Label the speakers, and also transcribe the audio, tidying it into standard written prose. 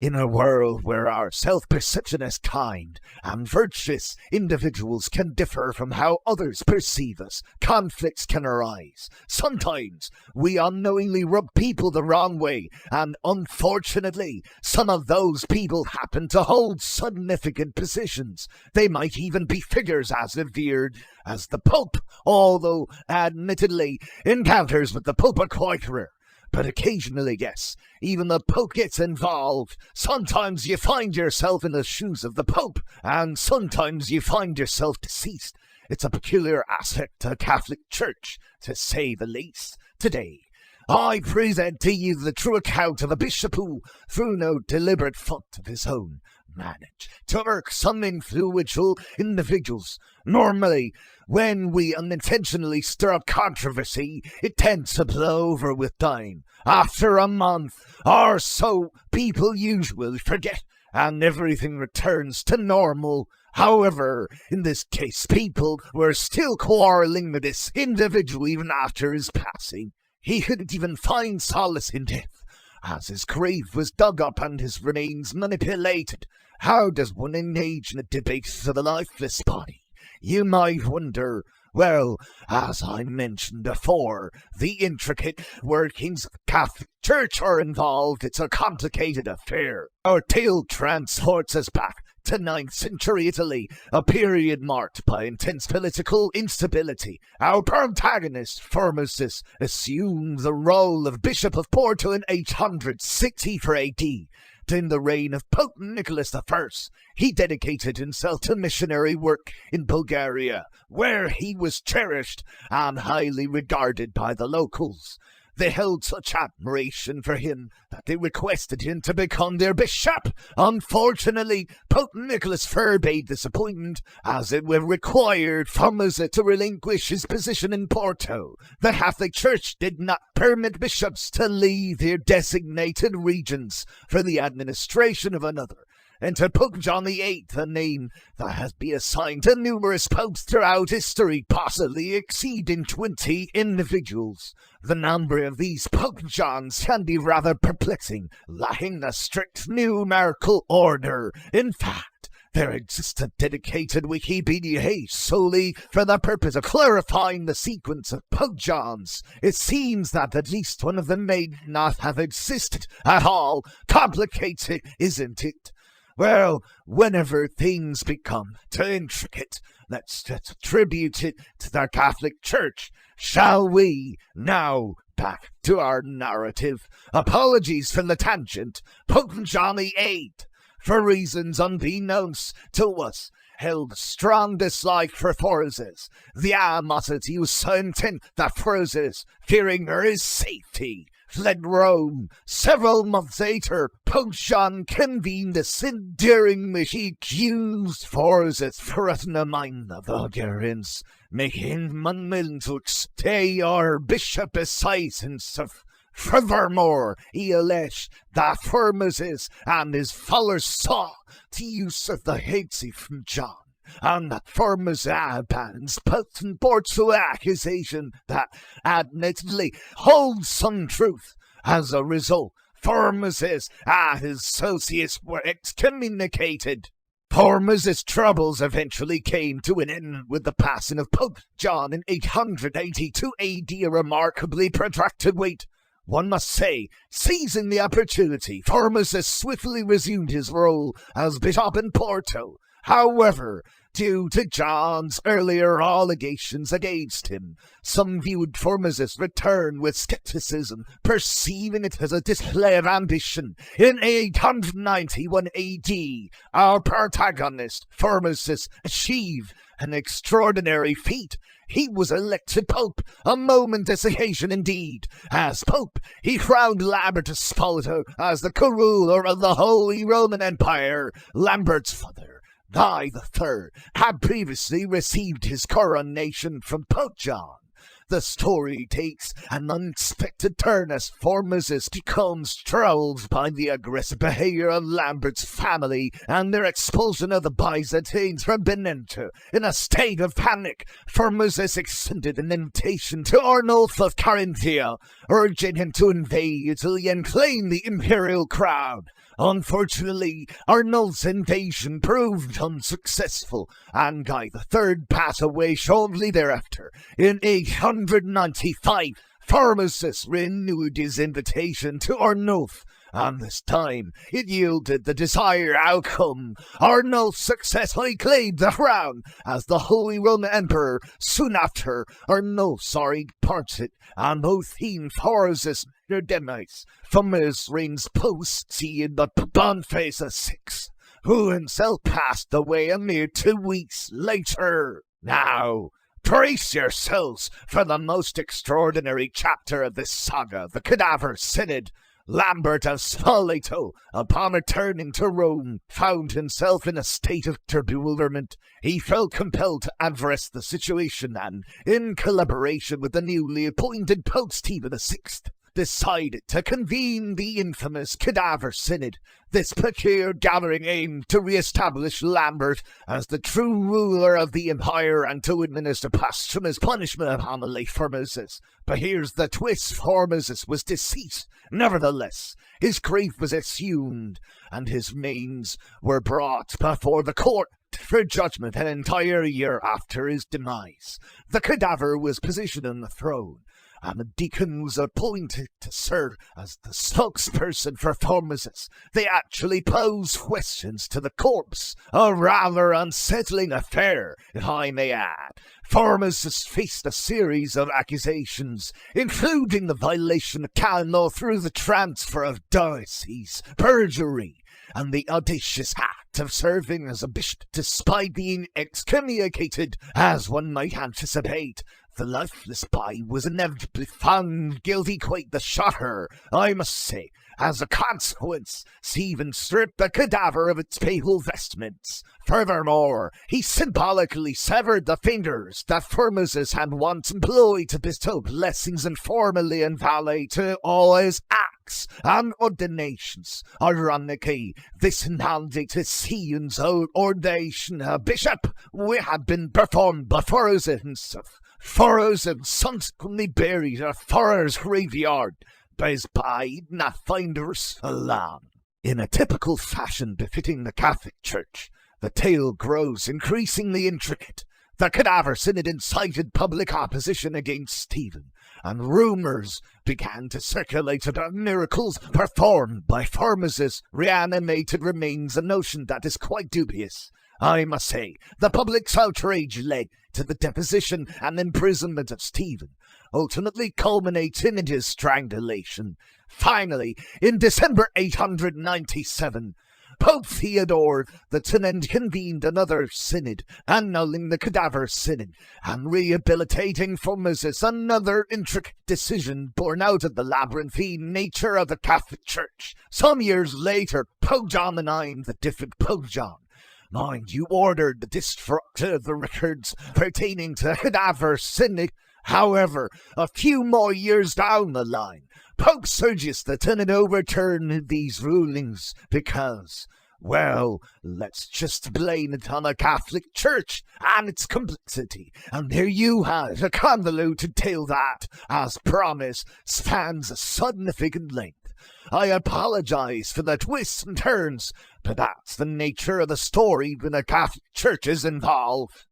Speaker 1: In a world where our self-perception as kind and virtuous individuals can differ from how others perceive us, conflicts can arise. Sometimes we unknowingly rub people the wrong way, and unfortunately, some of those people happen to hold significant positions. They might even be figures as revered as the Pope, although admittedly encounters with the Pope are quite rare. But occasionally, yes, even the Pope gets involved. Sometimes you find yourself in the shoes of the Pope, and sometimes you find yourself deceased. It's a peculiar aspect of the Catholic Church, to say the least. Today, I present to you the true account of a bishop who, through no deliberate fault of his own, managed to irk some influential individuals. Normally, when we unintentionally stir up controversy, it tends to blow over with time. After a month or so, people usually forget, and everything returns to normal. However, in this case, people were still quarreling with this individual even after his passing. He couldn't even find solace in death, as his grave was dug up and his remains manipulated. How does one engage in a debate for the lifeless body? You might wonder. Well, as I mentioned before, the intricate workings of the Catholic Church are involved. It's a complicated affair. Our tale transports us back to 9th century Italy, a period marked by intense political instability. Our protagonist, Formosus, assumed the role of Bishop of Porto in 864 AD. In the reign of Pope Nicholas I, he dedicated himself to missionary work in Bulgaria, where he was cherished and highly regarded by the locals. They held such admiration for him that they requested him to become their bishop. Unfortunately, Pope Nicholas forbade this appointment, as it would require Formosa to relinquish his position in Porto. The Catholic Church did not permit bishops to leave their designated regions for the administration of another. And to Pope John VIII, a name that has been assigned to numerous popes throughout history, possibly exceeding 20 individuals. The number of these Pope Johns can be rather perplexing, lacking a strict numerical order. In fact, there exists a dedicated Wikipedia page solely for the purpose of clarifying the sequence of Pope Johns. It seems that at least one of them may not have existed at all. Complicated, isn't it? Well, whenever things become too intricate, let's just attribute it to the Catholic Church. Shall we? Now, back to our narrative. Apologies for the tangent. Pope John VIII, for reasons unbeknownst to us, held a strong dislike for Formosus. The animosity was so intense that Formosus, fearing for his safety, fled Rome. Several months later, Pope John convened a synod during which he accused Formosus for undermining the Bulgarians, making him unwilling to stay our bishop besides himself. Furthermore, he alleged that Formosus and his followers saw the use of the heresy from John, and that Formosus abandons put and Porto accusation that admittedly holds some truth. As a result, Formosus and his associates were excommunicated. Formosus' troubles eventually came to an end with the passing of Pope John in 882 AD, a remarkably protracted wait. One must say, seizing the opportunity, Formosus swiftly resumed his role as bishop in Porto. However, due to John's earlier allegations against him, some viewed Formosus' return with skepticism, perceiving it as a display of ambition. In 891 AD, our protagonist, Formosus, achieved an extraordinary feat. He was elected Pope, a momentous occasion indeed. As Pope, he crowned Lambert of Spoleto as the co-ruler of the Holy Roman Empire. Lambert's father, Guy III, had previously received his coronation from Pope John. The story takes an unexpected turn as Formosus becomes troubled by the aggressive behavior of Lambert's family and their expulsion of the Byzantines from Benevento. In a state of panic, Formosus extended an invitation to Arnulf of Carinthia, urging him to invade Italy and claim the imperial crown. Unfortunately, Arnold's invasion proved unsuccessful, and Guy III passed away shortly thereafter. In 895, Formosus renewed his invitation to Arnulf, and this time it yielded the desired outcome. Arnulf successfully claimed the crown as the Holy Roman Emperor. Soon after, Arnulf's departed, and both he and Formosus their demise. Formosus reigns post-seeing the Boniface VI, who himself passed away a mere 2 weeks later. Now, brace yourselves for the most extraordinary chapter of this saga, the Cadaver Synod. Lambert of Spoleto, upon returning to Rome, found himself in a state of bewilderment. He felt compelled to address the situation and, in collaboration with the newly appointed Pope Stephen VI, decided to convene the infamous Cadaver Synod. This peculiar gathering aimed to re-establish Lambert as the true ruler of the empire and to administer posthumous punishment upon the late Formosus. But here's the twist: Formosus was deceased. Nevertheless, his grief was assumed, and his remains were brought before the court for judgment an entire year after his demise. The cadaver was positioned on the throne, and a deacon was appointed to serve as the spokesperson for Formosus. They actually posed questions to the corpse, a rather unsettling affair, if I may add. Formosus faced a series of accusations, including the violation of canon law through the transfer of diocese, perjury, and the audacious act of serving as a bishop despite being excommunicated. As one might anticipate, the lifeless body was inevitably found guilty. Quite the shocker, I must say. As a consequence, Stephen stripped the cadaver of its papal vestments. Furthermore, he symbolically severed the fingers that Formosus had once employed to bestow blessings and formally invalidate all his acts and ordinations. Ironically, this invalidated Stephen's ordination a bishop had been performed by Formosus himself. Formosus subsequently buried at Formosus graveyard, but his body not finders alone. In a typical fashion befitting the Catholic Church, the tale grows increasingly intricate. The Cadaver Synod incited public opposition against Stephen, and rumors began to circulate about miracles performed by Formosus' reanimated remains, a notion that is quite dubious. I must say, the public's outrage led to the deposition and imprisonment of Stephen, ultimately culminating in his strangulation. Finally, in December 897, Pope Theodore X convened another synod, annulling the Cadaver Synod and rehabilitating Formosus, another intricate decision born out of the labyrinthine nature of the Catholic Church. Some years later, Pope John IX, the different Pope John, mind you, ordered the destruction of the records pertaining to the Cadaver Synod. However, a few more years down the line, Pope Sergius X overturned these rulings because, well, let's just blame it on the Catholic Church and its complexity. And there you have a convoluted tale that, as promised, spans a significant length. I apologize for the twists and turns, but that's the nature of the story when the Catholic Church is involved.